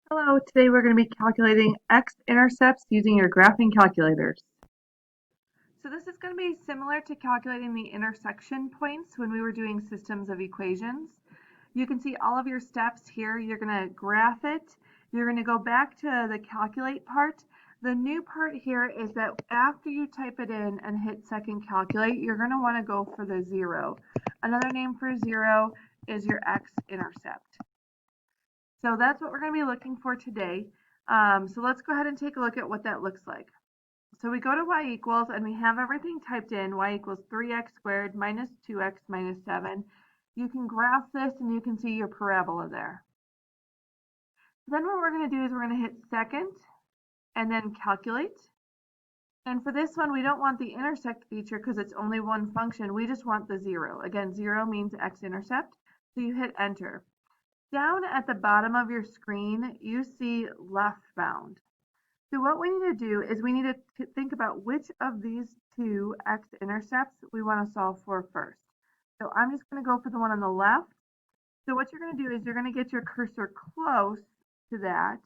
Hello, today we're going to be calculating x-intercepts using your graphing calculators. So this is going to be similar to calculating the intersection points when we were doing systems of equations. You can see all of your steps here. You're going to graph it. You're going to go back to the calculate part. The new part here is that after you type it in and hit second calculate, you're going to want to go for the zero. Another name for zero is your x-intercept. So that's what we're going to be looking for today. So let's go ahead and take a look at what that looks like. So we go to y equals and we have everything typed in. Y equals 3x squared minus 2x minus 7. You can graph this and you can see your parabola there. Then what we're going to do is we're going to hit second and then calculate. And for this one, we don't want the intersect feature because it's only one function. We just want the zero. Again, zero means x-intercept. So you hit enter. Down at the bottom of your screen, you see left bound. So what we need to do is we need to think about which of these two x-intercepts we want to solve for first. So I'm just going to go for the one on the left. So what you're going to do is you're going to get your cursor close to that.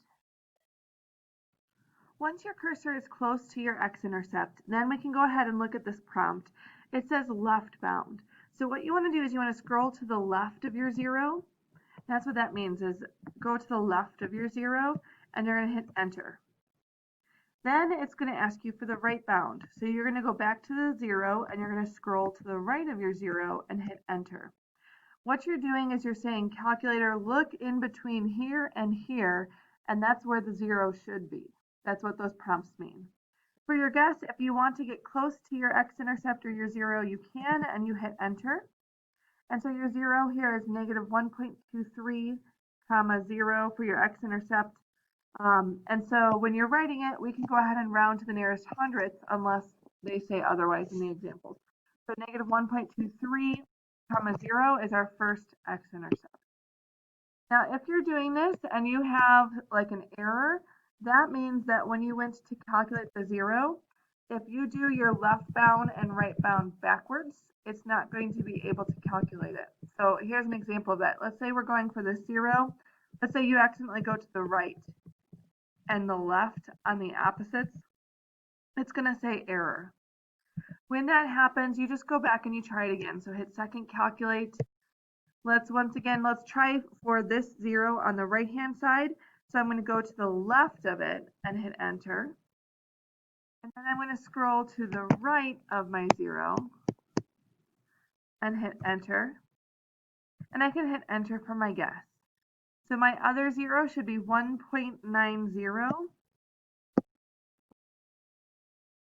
Once your cursor is close to your x-intercept, then we can go ahead and look at this prompt. It says left bound. So what you want to do is you want to scroll to the left of your zero. That's what that means, is go to the left of your zero and you're going to hit enter. Then it's going to ask you for the right bound. So you're going to go back to the zero and you're going to scroll to the right of your zero and hit enter. What you're doing is you're saying, calculator, look in between here, and that's where the zero should be. That's what those prompts mean. For your guess, if you want to get close to your x-intercept or your zero, you can, and you hit enter. And so your zero here is negative 1.23, comma 0 for your x-intercept. And so when you're writing it, we can go ahead and round to the nearest hundredth unless they say otherwise in the examples. So negative 1.23, comma 0 is our first x-intercept. Now, if you're doing this and you have like an error, that means that when you went to calculate the zero, if you do your left bound and right bound backwards, it's not going to be able to calculate it. So here's an example of that. Let's say we're going for the zero. Let's say you accidentally go to the right and the left on the opposites. It's going to say error. When that happens, you just go back and you try it again. So hit second calculate. Let's try for this zero on the right hand side. So I'm going to go to the left of it and hit enter. And then I'm going to scroll to the right of my zero and hit enter. And I can hit enter for my guess. So my other zero should be 1.90,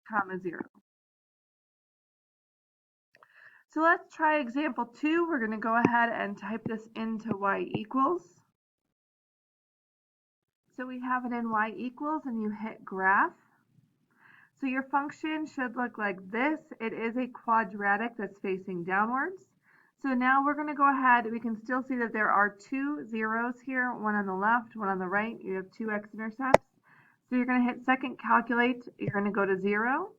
comma 0. So let's try example 2. We're going to go ahead and type this into y equals. So we have it in y equals and you hit graph. So your function should look like this. It is a quadratic that's facing downwards. So now we're going to go ahead. We can still see that there are two zeros here, one on the left, one on the right. You have two x-intercepts. So you're going to hit second calculate. You're going to go to 0.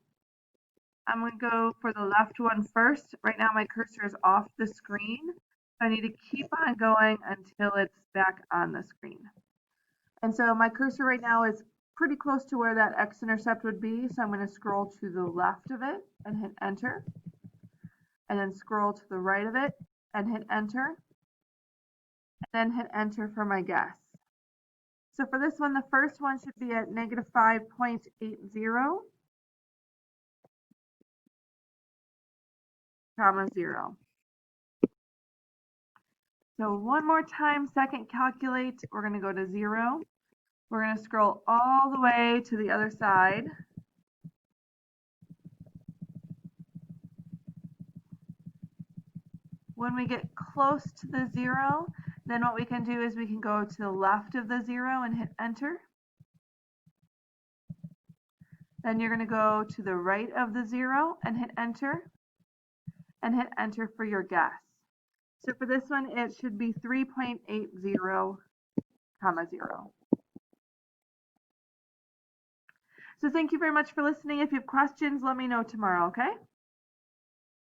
I'm going to go for the left one first. Right now my cursor is off the screen. So I need to keep on going until it's back on the screen. And so my cursor right now is pretty close to where that x-intercept would be. So I'm going to scroll to the left of it and hit enter. And then scroll to the right of it and hit enter. And then hit enter for my guess. So for this one, the first one should be at negative 5.80, comma 0. So one more time, second calculate, we're going to go to 0. We're going to scroll all the way to the other side. When we get close to the 0, then what we can do is we can go to the left of the 0 and hit enter. Then you're going to go to the right of the 0 and hit enter. And hit enter for your guess. So for this one, it should be 3.80, comma 0. So thank you very much for listening. If you have questions, let me know tomorrow, okay?